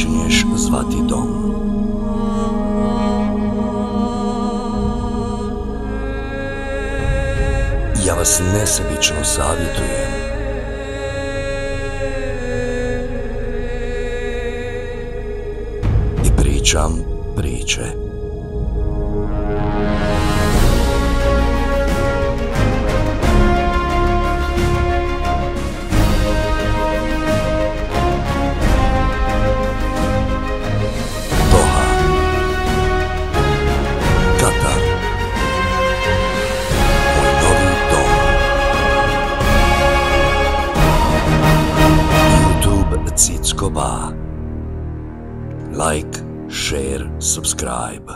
počinješ zvati dom. Ja vas nesebično savjetujem i pričam priče. Cickoba. Like, share, subscribe.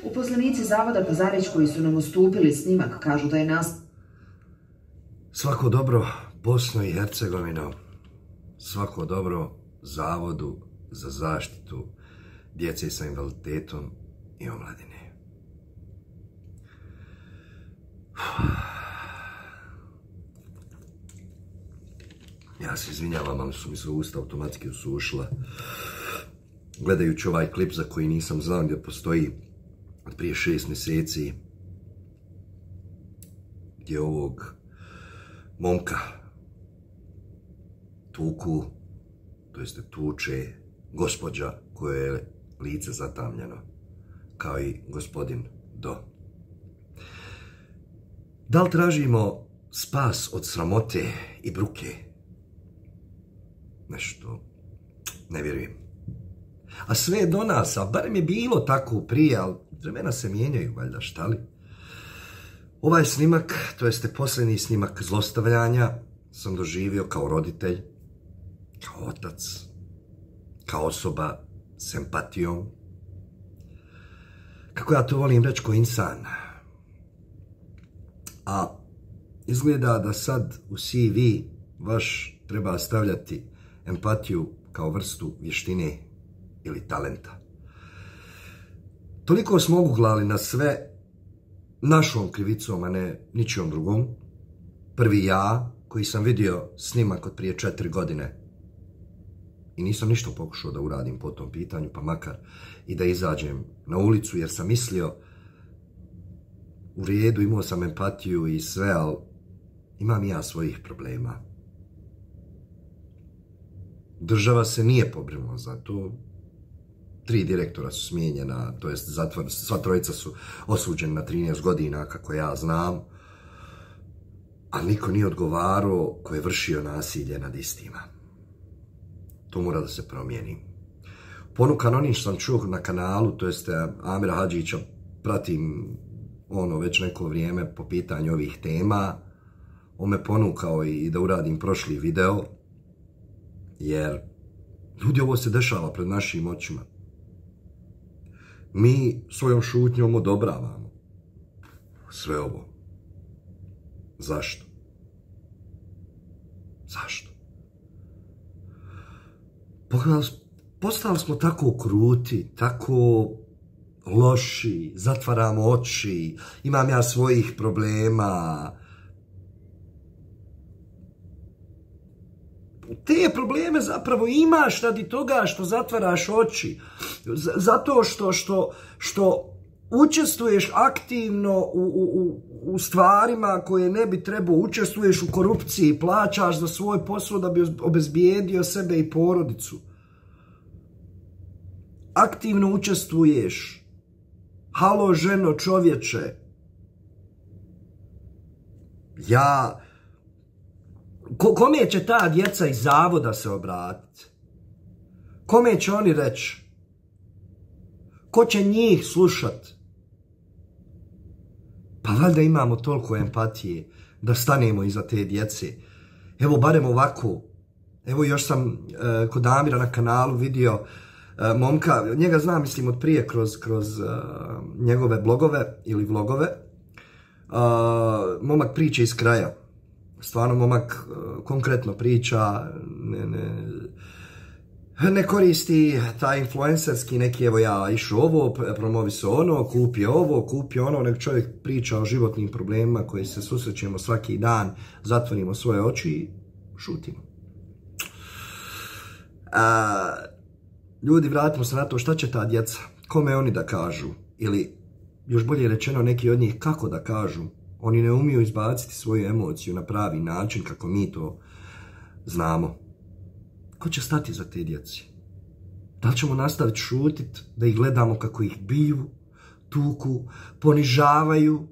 Uposlenici Zavoda Pazarić koji su nam ustupili snimak kažu da je nas... Svako dobro Bosno i Hercegovino, svako dobro Zavodu za zaštitu djece sa invaliditetom i omladine. Ja se izvinjavam, ali su mi se usta automatski osušila. Gledajući ovaj klip za koji nisam znao gdje postoji od prije 6 mjeseci, gdje ovog momka tuku, to jeste tuče gospođa koje je lice zatamljeno, kao i gospodin Do. Da li tražimo spas od sramote i bruke? Nešto ne vjerujem. A sve je do nas, a barem je bilo tako prije, ali vremena se mijenjaju, valjda, šta li? Ovaj snimak, to jeste posljednji snimak zlostavljanja, sam doživio kao roditelj, kao otac, kao osoba s empatijom. Kako ja to volim reći, ko insan. A izgleda da sad u CV vaš treba stavljati empatiju kao vrstu vještine ili talenta. Toliko smo oguglali na sve našom krivicom, a ne ničijom drugom. Prvi ja, koji sam vidio snimak od prije 4 godine i nisam ništa pokušao da uradim po tom pitanju, pa makar i da izađem na ulicu, jer sam mislio u redu, imao sam empatiju i sve, ali imam i ja svojih problema. Država se nije pobrinula za to. 3 direktora su smijenjena, to jest zatvor, sva trojica su osuđeni na 13 godina, kako ja znam, a niko nije odgovarao ko je vršio nasilje nad istima. To mora da se promijeni. Ponukan onim što sam čuo na kanalu, to jest Amira Hadžića, pratim već neko vrijeme po pitanju ovih tema, on me ponukao i da uradim prošli video, jer ljudi, ovo se dešava pred našim očima. Mi svojom šutnjom odobravamo sve ovo. Zašto? Zašto? Postali smo tako kruti, tako loši, zatvaramo oči, imam ja svojih problema. Te probleme zapravo imaš radi toga što zatvaraš oči. Zato što učestvuješ aktivno u stvarima koje ne bi trebao, učestvuješ u korupciji, plaćaš za svoj posao da bi obezbijedio sebe i porodicu. Aktivno učestvuješ. Halo ženo, čovječe. Kome će ta djeca iz zavoda se obratiti? Kome će oni reći? Ko će njih slušat? Pa valjda imamo toliko empatije da stanemo iza te djece. Evo, barem ovako. Evo, još sam kod Amira na kanalu vidio momka, njega znam, mislim, od prije kroz njegove blogove ili vlogove. Momak priče iz kraja. Stvarno momak konkretno priča, ne koristi taj influencerski neki, evo ja išao ovo, promovisao ono, kupio ono, nek čovjek priča o životnim problemima koji se susrećemo svaki dan, zatvorimo svoje oči i šutimo. Ljudi, vratimo se na to šta će ta djeca, kome oni da kažu, ili još bolje rečeno neki od njih kako da kažu. Oni ne umiju izbaciti svoju emociju na pravi način kako mi to znamo. Ko će stati za te djeci? Da li ćemo nastaviti šutit, da ih gledamo kako ih biju, tuku, ponižavaju,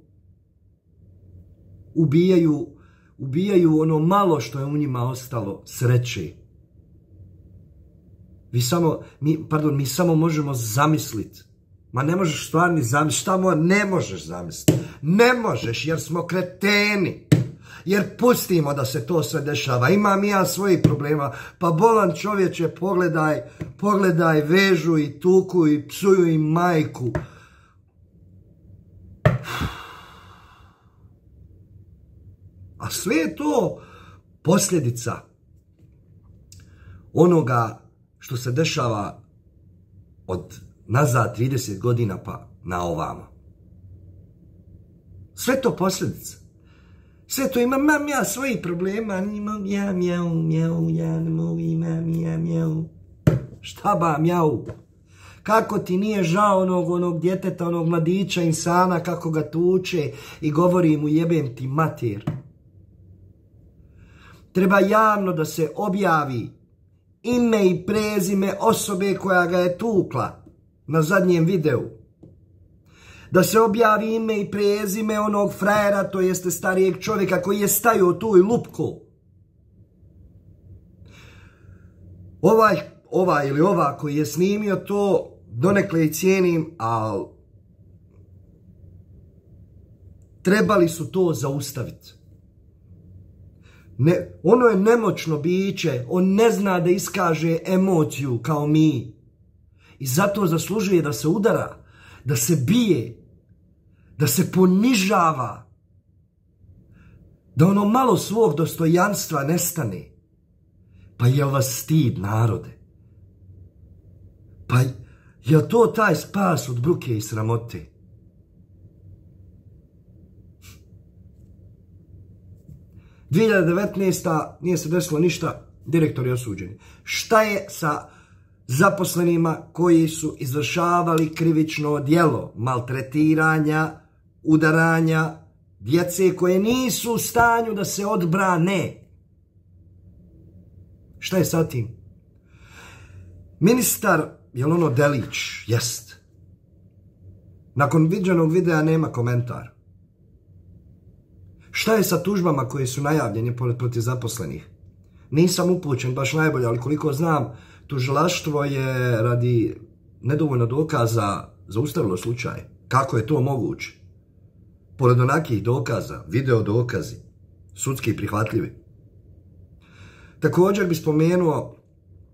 ubijaju ono malo što je u njima ostalo sreće? Mi samo možemo zamisliti. Ma ne možeš stvarno ni zamisliti. Šta ne možeš zamisliti? Ne možeš jer smo kreteni. Jer pustimo da se to sve dešava. Imam i ja svojih problema. Pa bolan čovječe, pogledaj, vežu i tuku i psuju i majku. A sve je to posljedica onoga što se dešava od nazad 30 godina pa na ovamo. Sve to posljedica. Sve to imam ja svojih problema, ja ne mogu, imam. Šta ba, mjau? Kako ti nije žao onog djeteta, onog mladića, insana, kako ga tuče i govori mu jebem ti mater. Treba javno da se objavi ime i prezime osobe koja ga je tukla na zadnjem videu. Da se objavi ime i prezime onog frajera, to jeste starijeg čovjeka koji je stajao tu i lupko. Ovaj ili ova koji je snimio to donekle i cijenim, ali trebali su to zaustaviti. Ono je nemoćno biće, on ne zna da iskaže emociju kao mi. I zato zaslužuje da se udara, da se bije, da se ponižava, da ono malo svog dostojanstva nestane. Pa jel vas stid, narode? Pa jel to taj spas od bruke i sramote? 2019. nije se desilo ništa, direktor je osuđen. Šta je sa zaposlenima koji su izvršavali krivično djelo maltretiranja, udaranja djece koje nisu u stanju da se odbrane? Šta je sa tim? Ministar, jel ono Delić? Jest. Nakon viđenog videa nema komentar. Šta je sa tužbama koje su najavljene protiv zaposlenih? Nisam upućen baš najbolje, ali koliko znam, tužilaštvo je radi nedovoljno dokaza zaustavilo slučaj. Kako je to moguće? Pored onakih dokaza, video dokazi, sudski prihvatljivi. Također bi spomenuo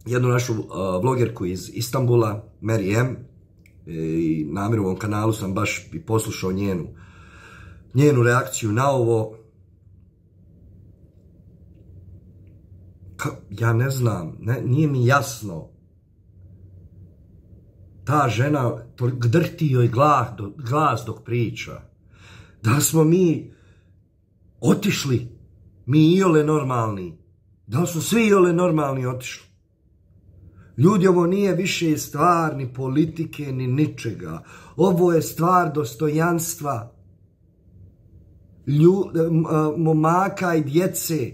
jednu našu vlogerku iz Istanbula, Mary M. I na Amirovom kanalu sam baš i poslušao njenu reakciju na ovo. Ja ne znam, nije mi jasno. Ta žena drhti joj glas dok priča. Da smo mi otišli, mi iole normalni. Da su svi iole normalni otišli. Ljudi, ovo nije više stvar ni politike ni ničega. Ovo je stvar dostojanstva momaka i djece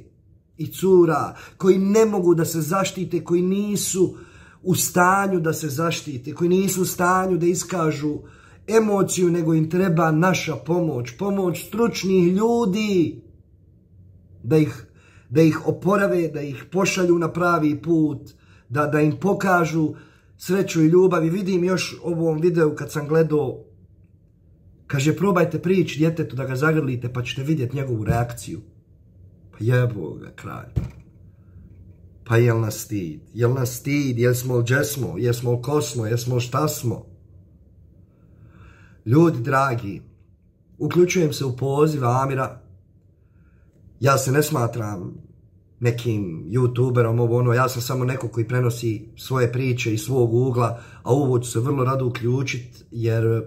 i cura koji ne mogu da se zaštite, koji nisu u stanju da se zaštite, koji nisu u stanju da iskažu emociju, nego im treba naša pomoć, pomoć stručnih ljudi da ih oporave, da ih pošalju na pravi put, da im pokažu sreću i ljubav. I vidim još u ovom videu kad sam gledao, kaže probajte prići djetetu da ga zagrlite pa ćete vidjeti njegovu reakciju. Pa jebo ga kralj. Pa jel nas stid? Jel nas stid? Jesmo gdje smo? Jesmo ko smo? Jesmo šta smo? Ljudi dragi, uključujem se u poziv Amira Ja se ne smatram nekim youtuberom, ja sam samo neko koji prenosi svoje priče iz svog ugla, a u ovo ću se vrlo rado uključiti, jer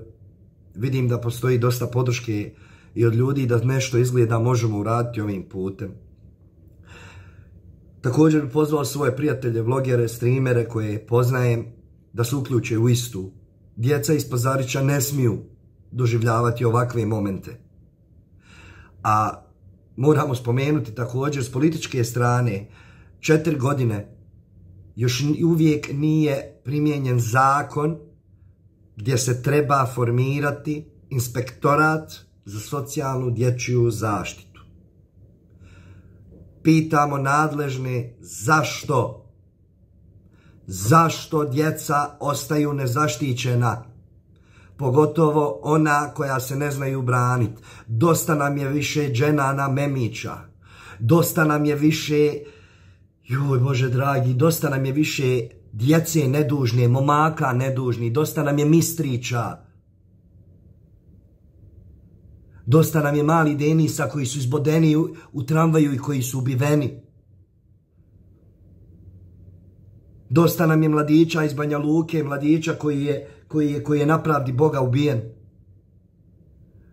vidim da postoji dosta podrške i od ljudi da nešto izgleda možemo uraditi ovim putem. Također bih pozvao svoje prijatelje, vlogere, streamere koje poznajem da se uključe u istu. Djeca iz Pazarića ne smiju doživljavati ovakve momente. A moramo spomenuti također s političke strane, 4 godine još uvijek nije primijenjen zakon gdje se treba formirati inspektorat za socijalnu dječju zaštitu. Pitamo nadležne zašto? Zašto djeca ostaju nezaštićena? Pogotovo ona koja se ne znaju braniti. Dosta nam je više Dženana Memića. Dosta nam je više, joj Bože dragi, dosta nam je više djece nedužne, momaka nedužni, dosta nam je Mistrića. Dosta nam je mali Denisa koji su izbodeni u tramvaju i koji su ubiveni. Dosta nam je mladića iz Banja Luke, mladića koji je na pravdi Boga ubijen.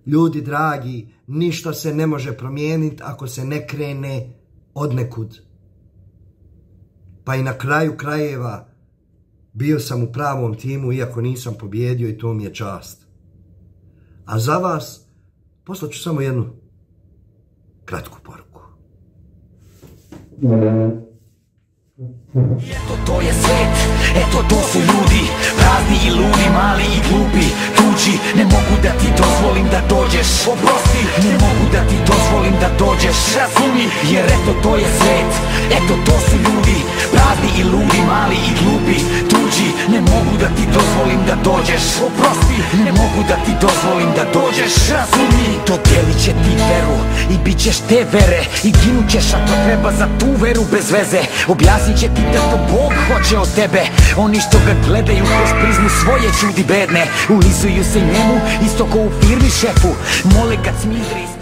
Ljudi dragi, ništa se ne može promijeniti ako se ne krene odnekud. Pa i na kraju krajeva bio sam u pravom timu iako nisam pobjedio i to mi je čast. A za vas poslat ću samo jednu kratku poruku. Eto to je svet, eto to su ljudi, prazni i ludi, mali i glupi, tuđi. Ne mogu da ti dozvolim da dođeš, oprosti, ne mogu da ti dozvolim da dođeš, razumi. Jer eto to je svet, eto to su ljudi, prazni i ludi, mali i glupi, tuđi. Ne mogu da ti dozvolim da dođeš, oprosti, ne mogu da ti dozvolim da dođeš, razumi. Dodijelit će ti veru i bit ćeš te vere i ginut ćeš ako treba za tu veru bez veze. Objasnit će ti da to Bog hoće od tebe. Oni što ga gledaju kroz prizmu svoje čudi bedne, ulizuju se njemu isto ko u firmi šefu. Mole kad smindri